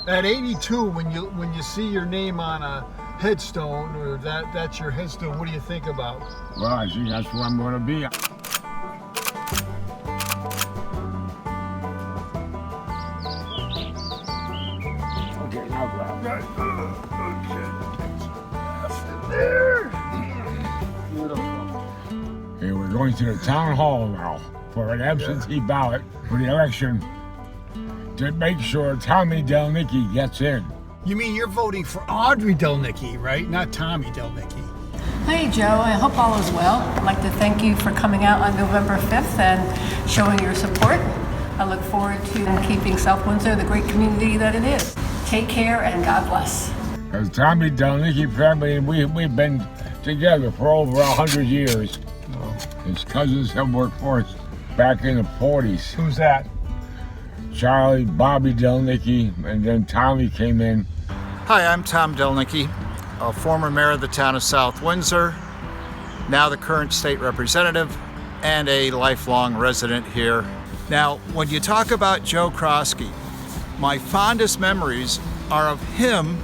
At 82, when you see your name on a headstone, or that's your headstone, what do you think about? Well, I think that's where I'm going to be. Okay, now grab that. Okay. There. Beautiful. Okay, we're going to the town hall now for an absentee ballot for the election to make sure Tommy Delnicki gets in. You mean you're voting for Audrey Delnicki, right? Not Tommy Delnicki. Hey Joe, I hope all is well. I'd like to thank you for coming out on November 5th and showing your support. I look forward to keeping South Windsor the great community that it is. Take care and God bless. As Tommy Delnicki family, we've been together for over 100 years. His cousins have worked for us back in the 40s. Who's that? Charlie, Bobby Delnicki, and then Tommy came in. Hi, I'm Tom Delnicki, a former mayor of the town of South Windsor, now the current state representative, and a lifelong resident here. Now, when you talk about Joe Krawski, my fondest memories are of him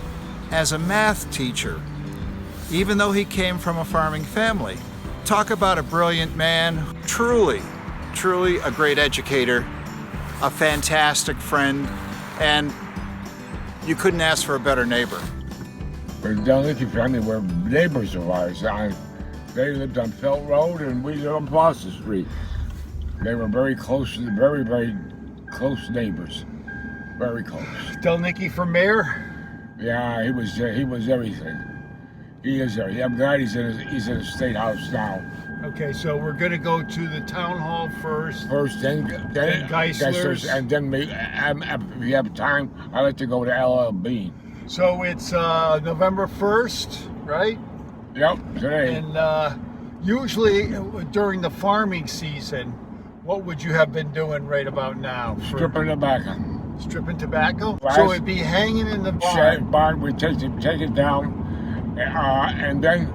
as a math teacher, even though he came from a farming family. Talk about a brilliant man, truly a great educator, a fantastic friend, and you couldn't ask for a better neighbor. The Donnelly family were neighbors of ours. They lived on Felt Road and we lived on Foster Street. They were very close, very close neighbors. Very close. Delnicki for mayor? Yeah, he was everything. He is there. I'm glad he's in the state house now. Okay, so we're gonna go to the town hall first. Then Geisler's. and then maybe, if you have time, I'd like to go to LLB. So it's November 1st, right? Yep, today. And usually during the farming season, what would you have been doing right about now? Stripping tobacco. Stripping tobacco? Right. So it'd be hanging in the barn. We take it down, and then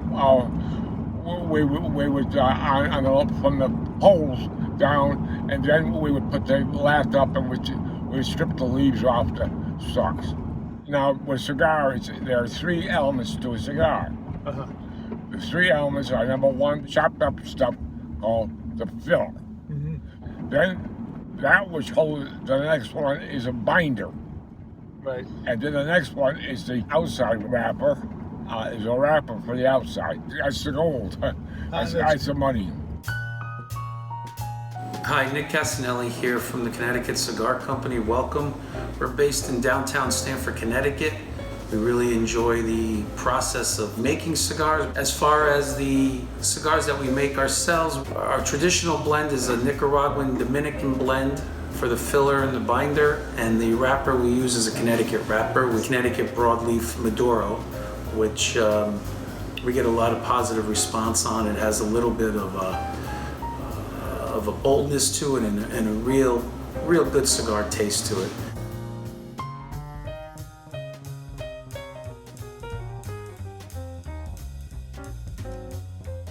we would from the poles down, and then we would put the lath up, and we would strip the leaves off the stalks. Now, with cigars, there are three elements to a cigar. Uh-huh. The three elements are, number one, chopped up stuff called the filler. Mm-hmm. Then that which holds the next one is a binder. Right. And then the next one is the outside wrapper. Is a wrapper for the outside. That's the gold. That's the money. Hi, Nick Castanelli here from the Connecticut Cigar Company. Welcome. We're based in downtown Stamford, Connecticut. We really enjoy the process of making cigars. As far as the cigars that we make ourselves, our traditional blend is a Nicaraguan Dominican blend for the filler and the binder, and the wrapper we use is a Connecticut wrapper with Connecticut broadleaf Maduro, which we get a lot of positive response on. It has a little bit of a boldness to it and a real good cigar taste to it.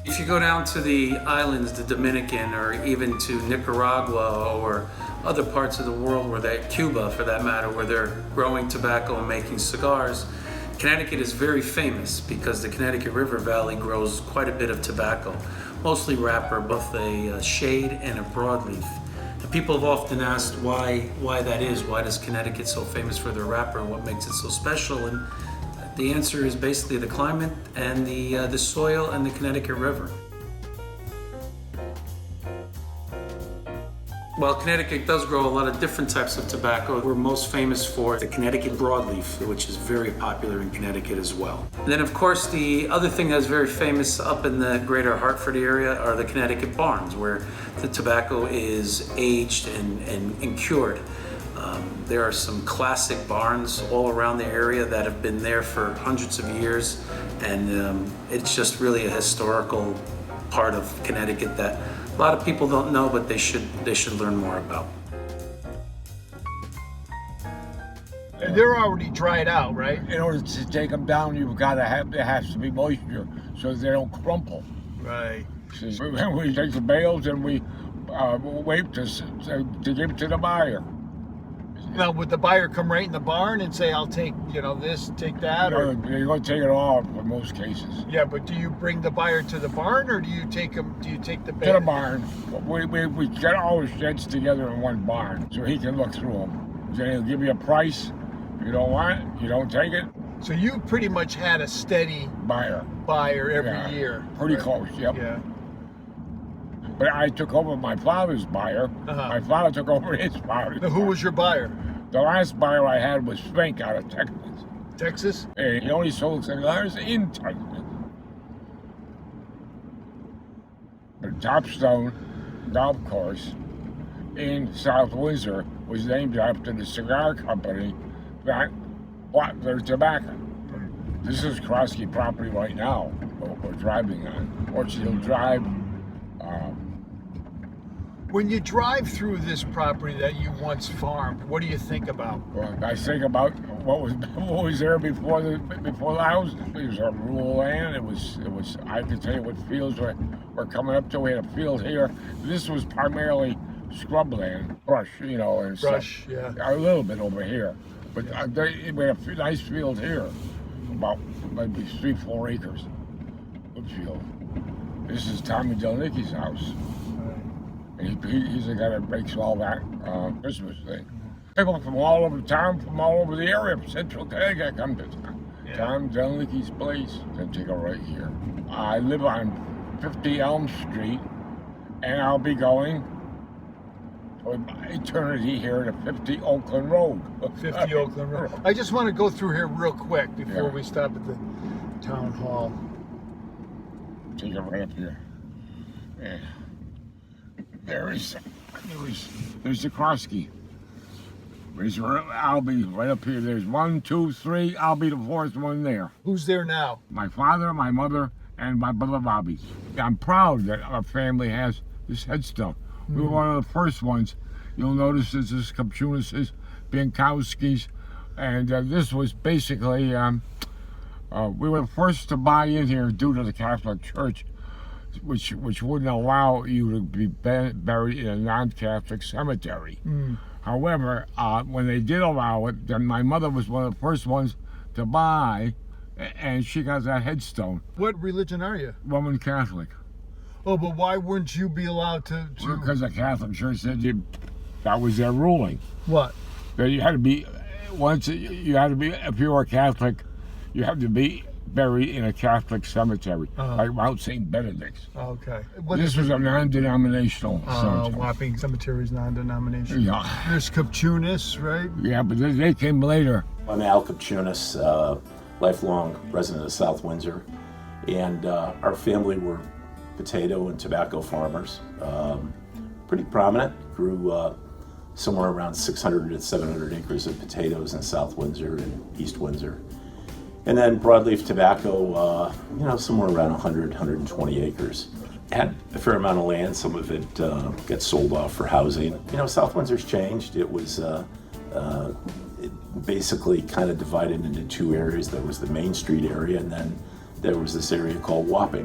If you go down to the islands, the Dominican, or even to Nicaragua or other parts of the world Cuba for that matter, where they're growing tobacco and making cigars, Connecticut is very famous because the Connecticut River Valley grows quite a bit of tobacco, mostly wrapper, both a shade and a broadleaf. And people have often asked why that is. Why is Connecticut so famous for their wrapper? What makes it so special? And the answer is basically the climate and the soil and the Connecticut River. Well, Connecticut does grow a lot of different types of tobacco. We're most famous for the Connecticut broadleaf, which is very popular in Connecticut as well. And then, of course, the other thing that's very famous up in the greater Hartford area are the Connecticut barns, where the tobacco is aged and cured. There are some classic barns all around the area that have been there for hundreds of years, and it's just really a historical part of Connecticut that a lot of people don't know, but they should learn more about. And they're already dried out, right? In order to take them down, there has to be moisture so they don't crumple. Right. See, we take the bales and we wait to give it to the buyer. Now, would the buyer come right in the barn and say, I'll take, this, take that? Or You're going to take it all for most cases. yeah, but do you bring the buyer to the barn, or do you take the To the barn. We get all the sheds together in one barn so he can look through them. Then he'll give you a price. If you don't want it, you don't take it. So you pretty much had a steady Buyer. every year. Pretty right? close, yep. Yeah. But I took over my father's buyer. Uh-huh. My father took over his father's Now, who was your buyer? The last buyer I had was Fink out of Texas. Texas? And he only sold cigars in Texas. The Topstone Golf Course in South Windsor was named after the cigar company that bought their tobacco. This is Krawski property right now, what we're driving on. Orchard Drive. When you drive through this property that you once farmed, what do you think about? Well, I think about what was there before the house. It was a rural land. It was. I can tell you what fields we're coming up to. We had a field here. This was primarily scrubland, brush, and Brush, stuff. yeah. A little bit over here, but we had a nice field here, about maybe 3-4 acres. Good field. This is Tommy Delnicky's house. He's the guy that makes all that Christmas thing. People from all over town, from all over the area, from Central Connecticut, come to town. Yeah. Tom Delnicky's place. Then take it right here. I live on 50 Elm Street, and I'll be going for eternity here to 50 Oakland Road. 50 Oakland Road. I just want to go through here real quick before Yeah. we stop at the town hall. Take it right up here. Yeah. There's the Krawski. I'll be right up here. There's 1, 2, 3. I'll be the fourth one there. Who's there now? My father, my mother, and my brother Bobby. I'm proud that our family has this headstone. We were one of the first ones. You'll notice this is Kopchunas, Biankowskis, and this was basically, we were the first to buy in here due to the Catholic Church, which wouldn't allow you to be buried in a non-Catholic cemetery. However, when they did allow it, then my mother was one of the first ones to buy, and she got that headstone. What religion are you? Roman Catholic. Oh, but why wouldn't you be allowed to... Because the Catholic Church said that was their ruling. What? That you had to be, if you were a Catholic, you had to be buried in a Catholic cemetery, like Mount St. Benedict's. Okay. This was a non-denominational cemetery. Wapping Cemetery's non-denominational. Yeah. There's Kopchunas, right? Yeah, but they came later. I'm Al Kopchunas, lifelong resident of South Windsor, and our family were potato and tobacco farmers. Pretty prominent, grew somewhere around 600 to 700 acres of potatoes in South Windsor and East Windsor. And then broadleaf tobacco, somewhere around 100, 120 acres. Had a fair amount of land, some of it gets sold off for housing. South Windsor's changed. It was it basically kind of divided into two areas. There was the Main Street area, and then there was this area called Wapping,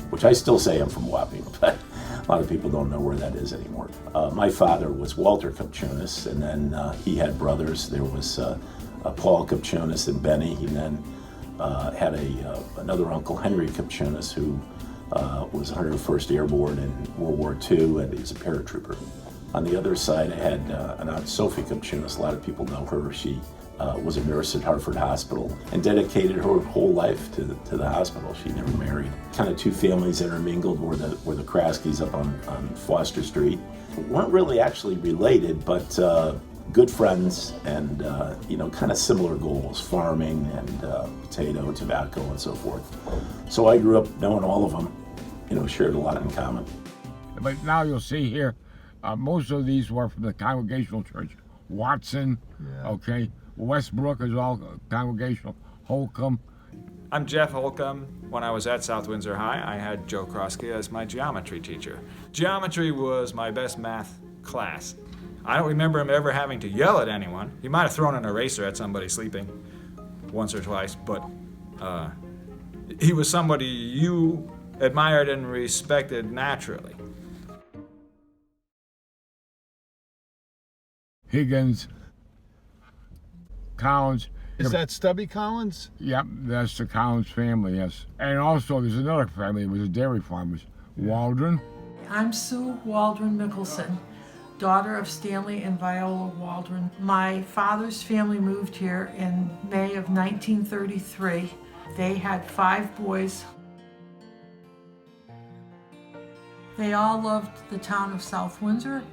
which I still say I'm from Wapping, but a lot of people don't know where that is anymore. My father was Walter Kopchunas, and then he had brothers. There was Paul Kopchunas and Benny. He then had another uncle, Henry Kopchunas, who was 101st Airborne in World War II, and he's a paratrooper. On the other side, I had an aunt, Sophie Kopchunas. A lot of people know her. She was a nurse at Hartford Hospital and dedicated her whole life to the hospital. She never married. Kind of two families intermingled were the Krawskis up on Foster Street. Weren't really actually related, but good friends and kind of similar goals, farming and potato, tobacco, and so forth. So I grew up knowing all of them, shared a lot in common. But now you'll see here, most of these were from the Congregational Church. Watson, okay, Westbrook is all Congregational, Holcomb. I'm Jeff Holcomb. When I was at South Windsor High, I had Joe Krawski as my geometry teacher. Geometry was my best math class. I don't remember him ever having to yell at anyone. He might have thrown an eraser at somebody sleeping once or twice, but he was somebody you admired and respected naturally. Higgins, Collins. Is that Stubby Collins? Yep, that's the Collins family, yes. And also there's another family, it was the dairy farmers, Waldron. I'm Sue Waldron Mickelson, daughter of Stanley and Viola Waldron. My father's family moved here in May of 1933. They had 5 boys. They all loved the town of South Windsor.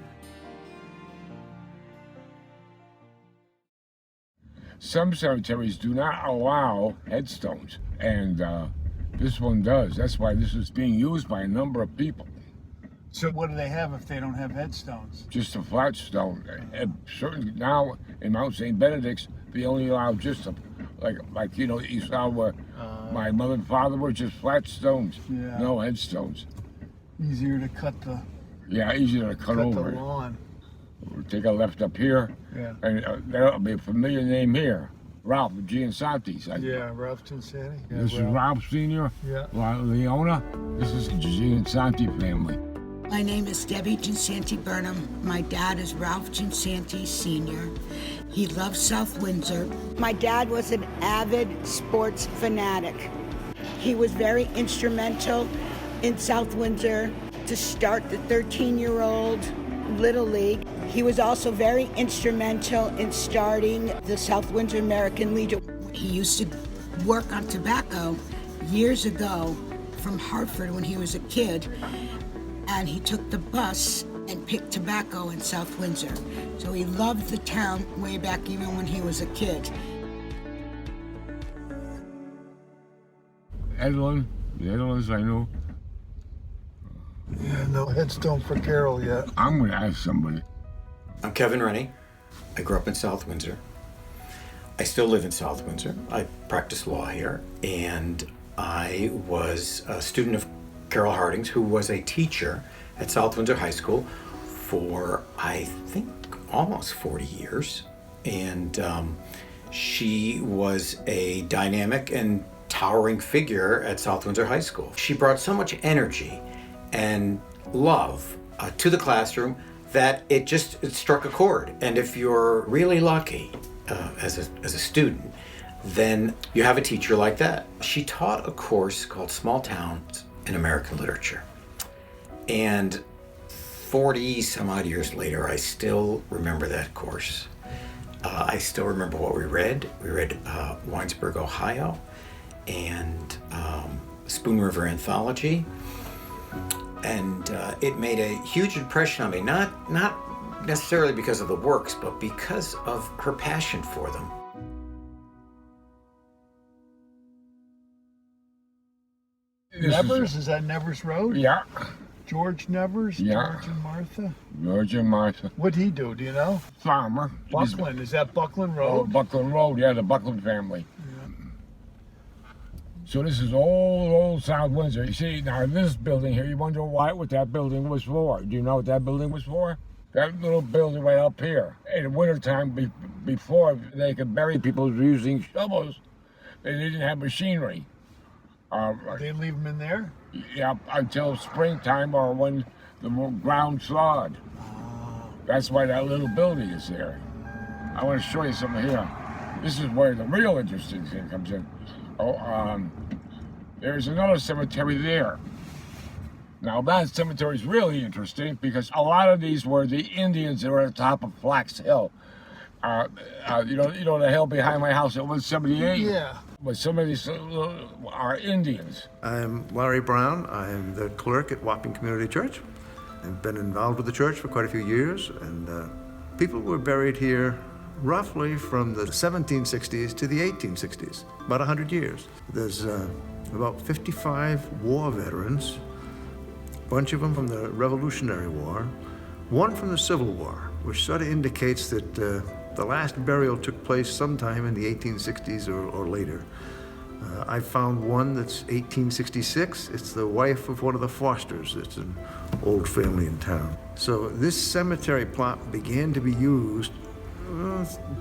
Some cemeteries do not allow headstones, and this one does. That's why this is being used by a number of people. So what do they have if they don't have headstones? Just a flat stone. Certainly now in Mount St. Benedict's, they only allow just like you know, you saw where my mother and father were, just flat stones. Yeah. No headstones. Easier to cut the Easier to cut over. the lawn. We'll take a left up here, Yeah. and there'll be a familiar name here, Ralph Giansanti. Yeah, Ralph Cincinnati. Yeah, This is Ralph Sr., Yeah. Leona. This is the Giansanti family. My name is Debbie Ginsanti Burnham. My dad is Ralph Ginsanti Sr. He loves South Windsor. My dad was an avid sports fanatic. He was very instrumental in South Windsor to start the 13-year-old Little League. He was also very instrumental in starting the South Windsor American Legion. He used to work on tobacco years ago from Hartford when he was a kid, and he took the bus and picked tobacco in South Windsor. So he loved the town way back even when he was a kid. Edlin, the Edlins I knew. Yeah, no headstone for Carol yet. I'm gonna ask somebody. I'm Kevin Rennie. I grew up in South Windsor. I still live in South Windsor. I practice law here, and I was a student of Carol Harding's, who was a teacher at South Windsor High School for, I think, almost 40 years. And she was a dynamic and towering figure at South Windsor High School. She brought so much energy and love to the classroom that it struck a chord. And if you're really lucky as a student, then you have a teacher like that. She taught a course called Small Towns in American Literature. And 40 some odd years later, I still remember that course. I still remember what we read. We read Winesburg, Ohio, and Spoon River Anthology. And it made a huge impression on me, not necessarily because of the works, but because of her passion for them. Nevers? Is that Nevers Road? Yeah. George Nevers? Yeah. George and Martha? George and Martha. What'd he do? Do you know? Farmer. Buckland. Is that Buckland Road? Oh, Buckland Road, yeah, the Buckland family. So this is old South Windsor. You see, now this building here, you wonder what that building was for. Do you know what that building was for? That little building right up here. In the wintertime, before they could bury people using shovels, they didn't have machinery. They leave them in there? Yeah, until springtime or when the ground thawed. That's why that little building is there. I want to show you something here. This is where the real interesting thing comes in. There's another cemetery there. Now that cemetery is really interesting because a lot of these were the Indians that were at the top of Flax Hill. You know the hill behind my house at 178? Yeah. But some of these are Indians. I'm Larry Brown. I'm the clerk at Wapping Community Church. I've been involved with the church for quite a few years, and people were buried here roughly from the 1760s to the 1860s, about 100 years. There's about 55 war veterans, a bunch of them from the Revolutionary War, one from the Civil War, which sort of indicates that the last burial took place sometime in the 1860s or later. I found one that's 1866. It's the wife of one of the Fosters. It's an old family in town. So this cemetery plot began to be used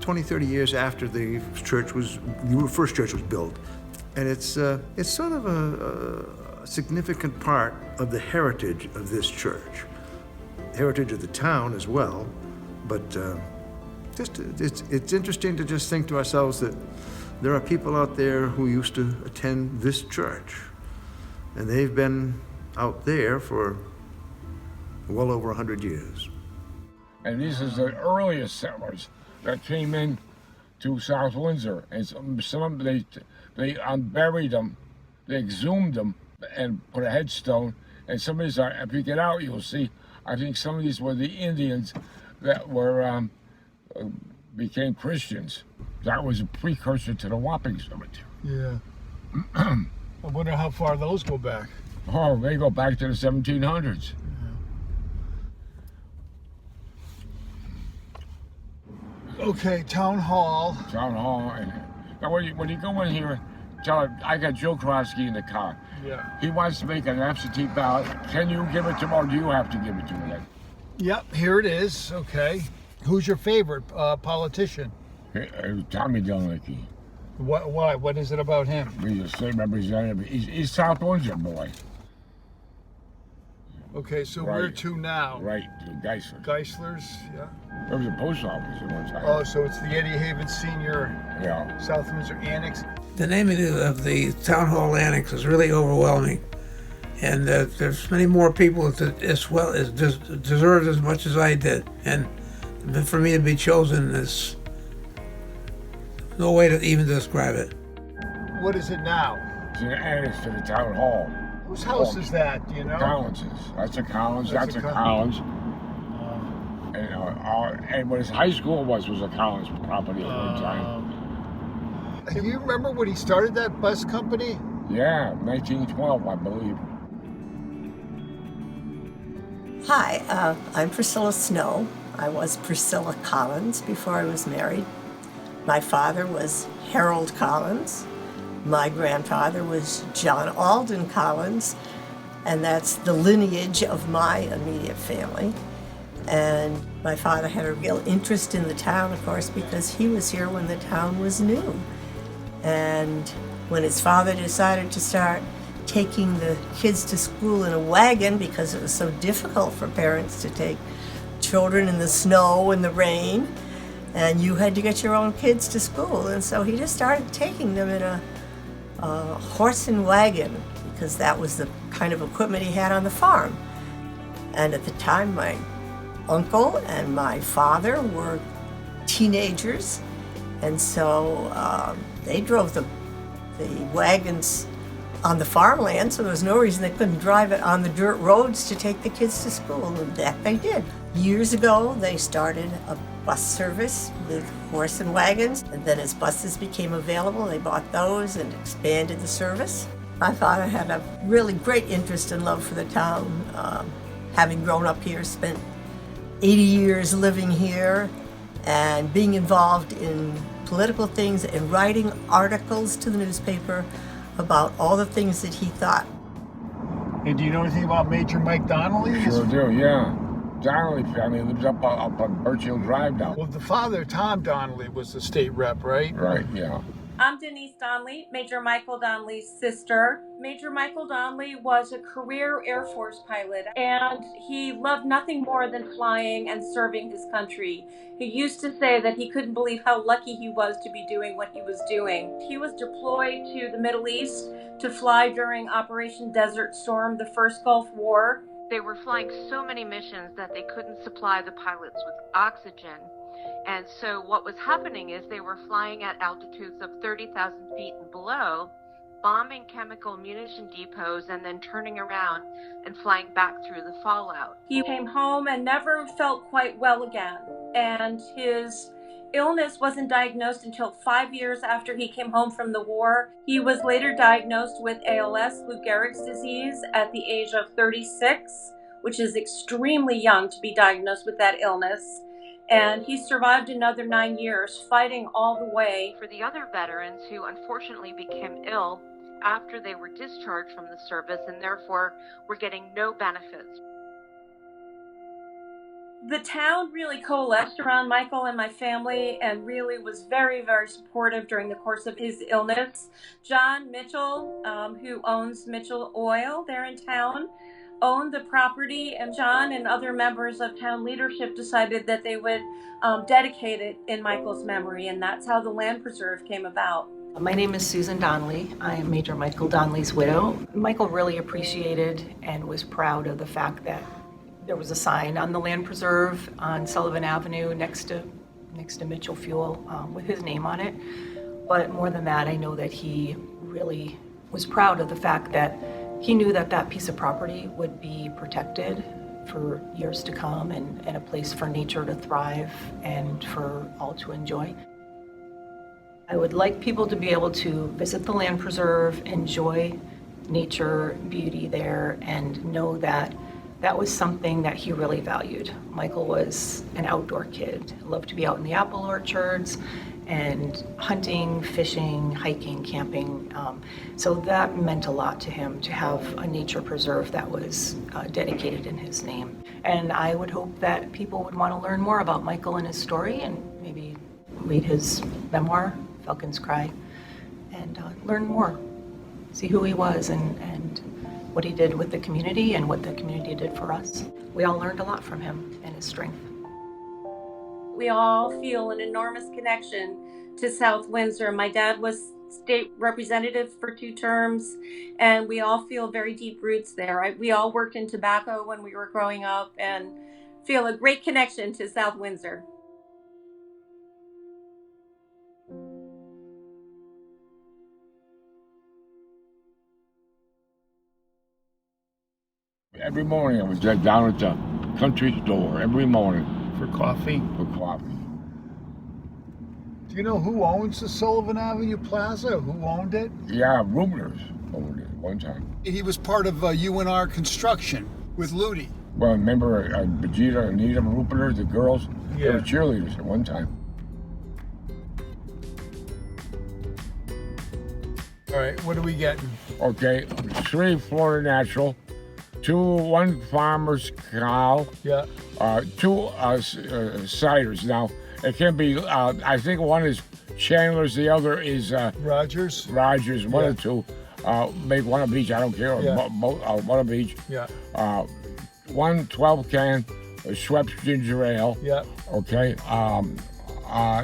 20, 30 years after the first church was built. And it's sort of a significant part of the heritage of this church. Heritage of the town as well, but It's interesting to just think to ourselves that there are people out there who used to attend this church, and they've been out there for well over 100 years. And these are the earliest settlers that came in to South Windsor, and some they unburied them, they exhumed them, and put a headstone. And some of these are, if you get out, you'll see. I think some of these were the Indians that were became Christians. That was a precursor to the Wapping Cemetery. Yeah. I wonder how far those go back. Oh, they go back to the 1700s. Okay, town hall. Town hall. And now when you go in here, tell him, I got Joe Krawski in the car. Yeah. He wants to make an absentee ballot. Can you give it to him, or do you have to give it to him then? Yep, here it is. Okay. Who's your favorite politician? Tommy Donnelly. Why? What is it about him? He's a state representative. He's South Windsor boy. Okay, so Right. where to now? Right, to Geisler. Geisler's, yeah. There was a post office at one time. Oh, so it's the Eddie Haven Senior Yeah. South Windsor Annex. The name of the Town Hall Annex is really overwhelming, and there's many more people that as well as deserved as much as I did, and for me to be chosen is no way to even describe it. What is it now? It's an annex to the town hall. Whose house is that, do you know? Collins's. That's a Collins. That's a Collins. Collins. And what his high school was a Collins property at one time. Do you remember when he started that bus company? Yeah, 1912, I believe. Hi, I'm Priscilla Snow. I was Priscilla Collins before I was married. My father was Harold Collins. My grandfather was John Alden Collins, and that's the lineage of my immediate family. And my father had a real interest in the town, of course, because he was here when the town was new. And when his father decided to start taking the kids to school in a wagon because it was so difficult for parents to take children in the snow and the rain, and you had to get your own kids to school, and so he just started taking them in a horse and wagon, because that was the kind of equipment he had on the farm. And at the time, my uncle and my father were teenagers, and so they drove the wagons on the farmland, so there was no reason they couldn't drive it on the dirt roads to take the kids to school, and that they did. Years ago, they started a bus service with horse and wagons, and then as buses became available, they bought those and expanded the service. My father had a really great interest and love for the town. Having grown up here, spent 80 years living here and being involved in political things and writing articles to the newspaper about all the things that he thought. And do you know anything about Major Mike Donnelly? Sure do, yeah. Donnelly family lives up on Birch Hill Drive now. Well, the father, Tom Donnelly, was the state rep, right? Right, yeah. I'm Denise Donnelly, Major Michael Donnelly's sister. Major Michael Donnelly was a career Air Force pilot, and he loved nothing more than flying and serving his country. He used to say that he couldn't believe how lucky he was to be doing what he was doing. He was deployed to the Middle East to fly during Operation Desert Storm, the first Gulf War. They were flying so many missions that they couldn't supply the pilots with oxygen. And so what was happening is they were flying at altitudes of 30,000 feet and below, bombing chemical munition depots, and then turning around and flying back through the fallout. He came home and never felt quite well again. And his illness wasn't diagnosed until 5 years after he came home from the war. He was later diagnosed with ALS, Lou Gehrig's disease, at the age of 36, which is extremely young to be diagnosed with that illness. And he survived another 9 years, fighting all the way. For the other veterans who unfortunately became ill after they were discharged from the service and therefore were getting no benefits. The town really coalesced around Michael and my family and really was very, very supportive during the course of his illness. John Mitchell, who owns Mitchell Oil there in town, owned the property, and John and other members of town leadership decided that they would dedicate it in Michael's memory, and that's how the land preserve came about. My name is Susan Donnelly. I am Major Michael Donnelly's widow. Michael really appreciated and was proud of the fact that there was a sign on the land preserve on Sullivan Avenue next to Mitchell Fuel with his name on it. But more than that, I know that he really was proud of the fact that he knew that that piece of property would be protected for years to come and a place for nature to thrive and for all to enjoy. I would like people to be able to visit the land preserve, enjoy nature, beauty there, and know that that was something that he really valued. Michael was an outdoor kid, loved to be out in the apple orchards and hunting, fishing, hiking, camping. So that meant a lot to him to have a nature preserve that was dedicated in his name. And I would hope that people would want to learn more about Michael and his story and maybe read his memoir, Falcon's Cry, and learn more, see who he was and what he did with the community and what the community did for us. We all learned a lot from him and his strength. We all feel an enormous connection to South Windsor. My dad was state representative for 2 terms, and we all feel very deep roots there. We all worked in tobacco when we were growing up and feel a great connection to South Windsor. Every morning I was down at the country store every morning. For coffee? For coffee. Do you know who owns the Sullivan Avenue Plaza? Who owned it? Yeah, Rubners owned it one time. He was part of UNR construction with Ludi. Well, remember Vegeta and Anita Rubner, the girls? Yeah. They were cheerleaders at one time. All right, what are we getting? Okay, 3 Florida Natural, 1 Farmer's Cow, yeah, 2 ciders. Now, it can be, I think one is Chandler's, the other is Rogers. Rogers, one or 2. Make one of each, I don't care, Yeah. one of each. Yeah. 1 12-can Schweppes ginger ale. Yeah. Okay.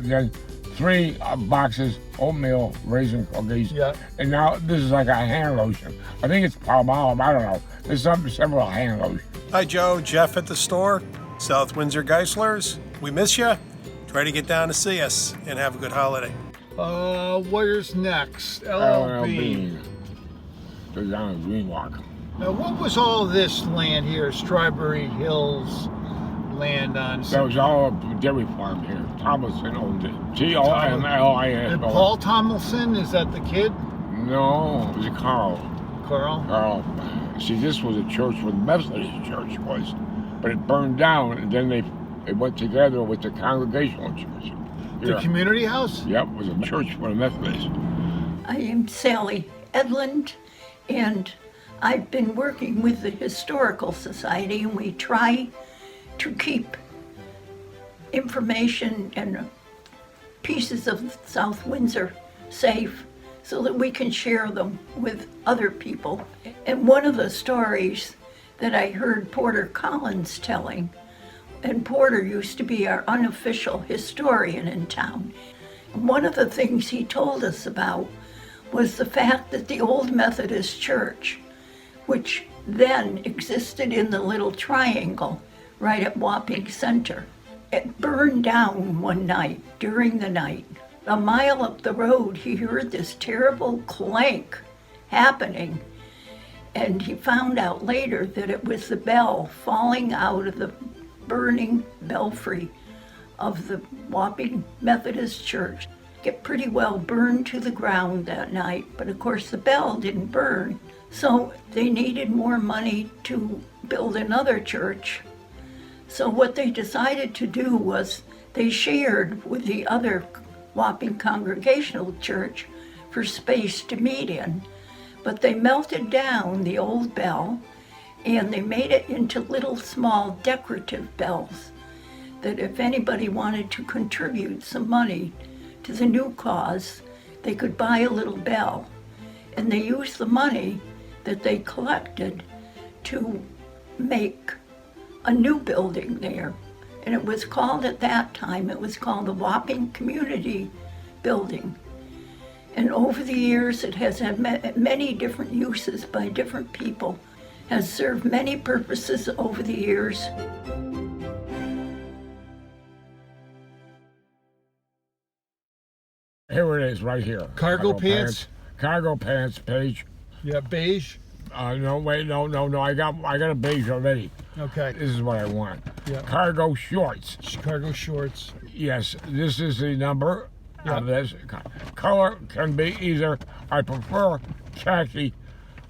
Then 3 boxes oatmeal raisin cookies. Yeah. And now this is like a hand lotion. I think it's Palmolive. I don't know. There's several hand lotions. Hi, Joe. Jeff at the store. South Windsor Geislers. We miss you. Try to get down to see us and have a good holiday. Where's next? LLB. They're down in Greenwalk. Now, what was all this land here? Strawberry Hills land on. That was all a dairy farm here. Tomlinson owned it. Tomlinson. Paul Tomlinson? Is that the kid? No, it was Carl. Carl? Carl. See, this was a church where the Methodist church was, but it burned down, and then they went together with the Congregational church. The community house? Yep, it was a church for the Methodists. I am Sally Edlund, and I've been working with the Historical Society, and we try to keep information and pieces of South Windsor safe so that we can share them with other people. And one of the stories that I heard Porter Collins telling, and Porter used to be our unofficial historian in town, one of the things he told us about was the fact that the old Methodist church, which then existed in the little triangle right at Wapping Center, it burned down one night during the night. A mile up the road, he heard this terrible clank happening, and he found out later that it was the bell falling out of the burning belfry of the Wapping Methodist Church. It pretty well burned to the ground that night, but of course the bell didn't burn. So they needed more money to build another church. So what they decided to do was they shared with the other Wapping Congregational Church for space to meet in. But they melted down the old bell and they made it into little small decorative bells that if anybody wanted to contribute some money to the new cause, they could buy a little bell. And they used the money that they collected to make a new building there. And it was called, at that time, it was called the Wapping Community Building. And over the years, it has had many different uses by different people, has served many purposes over the years. Here it is, right here. Cargo pants? Cargo pants, Paige. Yeah, beige? No, wait, no. I got a beige already. Okay. This is what I want. Yeah. Cargo shorts. Cargo shorts. Yes, this is the number Yeah. of this. Color can be either, I prefer khaki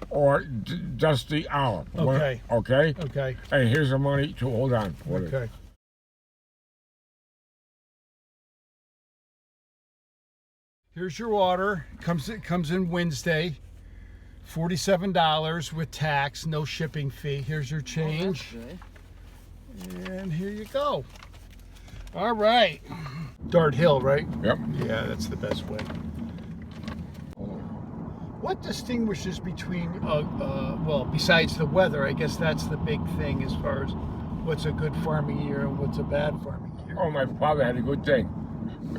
or dusty olive. Okay. Okay? Okay. And here's the money to hold on. Okay. Here's your order. It comes in Wednesday. $47 with tax, no shipping fee. Here's your change. And here you go. All right. Dart Hill, right? Yep. Yeah, that's the best way. What distinguishes between, well, besides the weather, I guess that's the big thing as far as what's a good farming year and what's a bad farming year? Oh, my father had a good thing.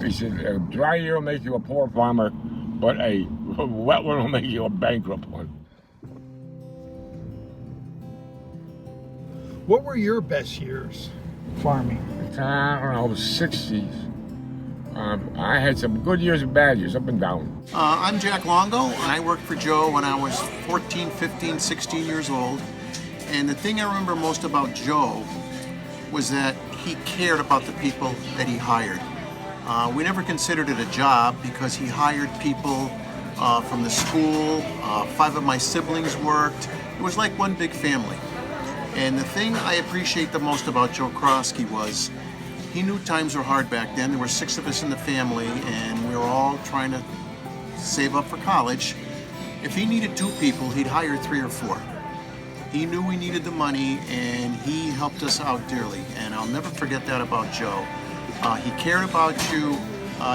He said, a dry year will make you a poor farmer, but a wet one will make you a bankrupt one. What were your best years farming? I don't know, 60s. I had some good years and bad years, up and down. I'm Jack Longo, and I worked for Joe when I was 14, 15, 16 years old. And the thing I remember most about Joe was that he cared about the people that he hired. We never considered it a job because he hired people from the school. 5 of my siblings worked. It was like one big family. And the thing I appreciate the most about Joe Krawski was he knew times were hard back then. There were 6 of us in the family, and we were all trying to save up for college. If he needed 2 people, he'd hire 3 or 4. He knew we needed the money, and he helped us out dearly. And I'll never forget that about Joe. He cared about you.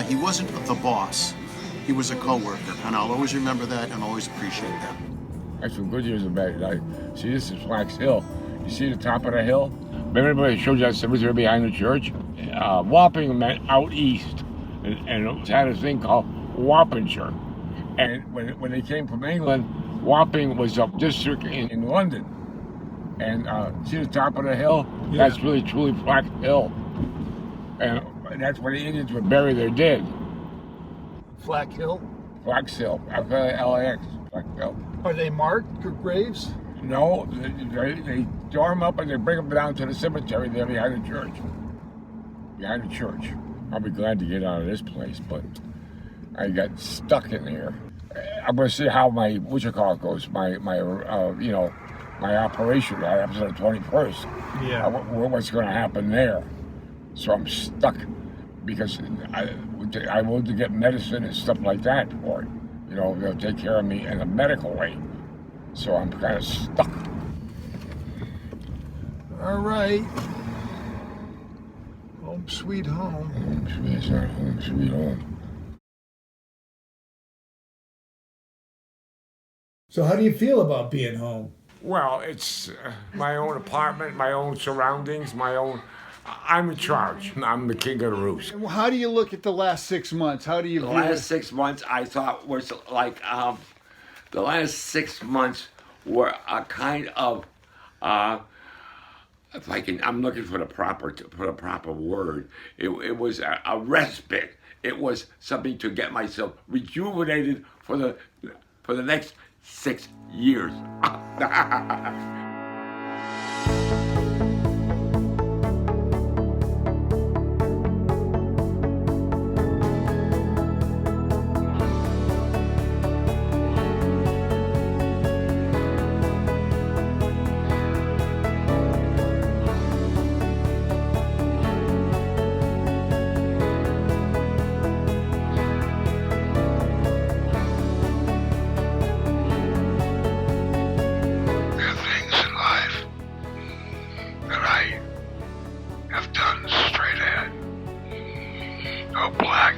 He wasn't the boss. He was a co-worker, and I'll always remember that and always appreciate that. That's some good years and bad. See, this is Flax Hill. You see the top of the hill? Remember I showed you that cemetery behind the church? Wapping meant out east, and it had a thing called Wappingshire. And when they came from England, Wapping was a district in London. And see the top of the hill? Yeah. That's really truly Flax Hill. And that's where the Indians would bury their dead. Flax Hill? Flax Hill, F-L-A-X, Flax Hill. Are they marked graves? No, they store them up and they bring them down to the cemetery there behind the church. Behind the church. I'll be glad to get out of this place, but I got stuck in here. I'm going to see how my, goes, my operation that happens on the 21st. Yeah. What's going to happen there? So I'm stuck because I want to get medicine and stuff like that for it. You know, they'll take care of me in a medical way. So I'm kind of stuck. All right. Home sweet home. Home sweet home. So how do you feel about being home? Well, it's my own apartment, my own surroundings, I'm in charge. I'm the king of the roost. How do you look at the last 6 months? How do you view The last 6 months, I thought was like, the last 6 months were a kind of, if I'm looking for the proper word. It was a respite. It was something to get myself rejuvenated for the next 6 years. Go black.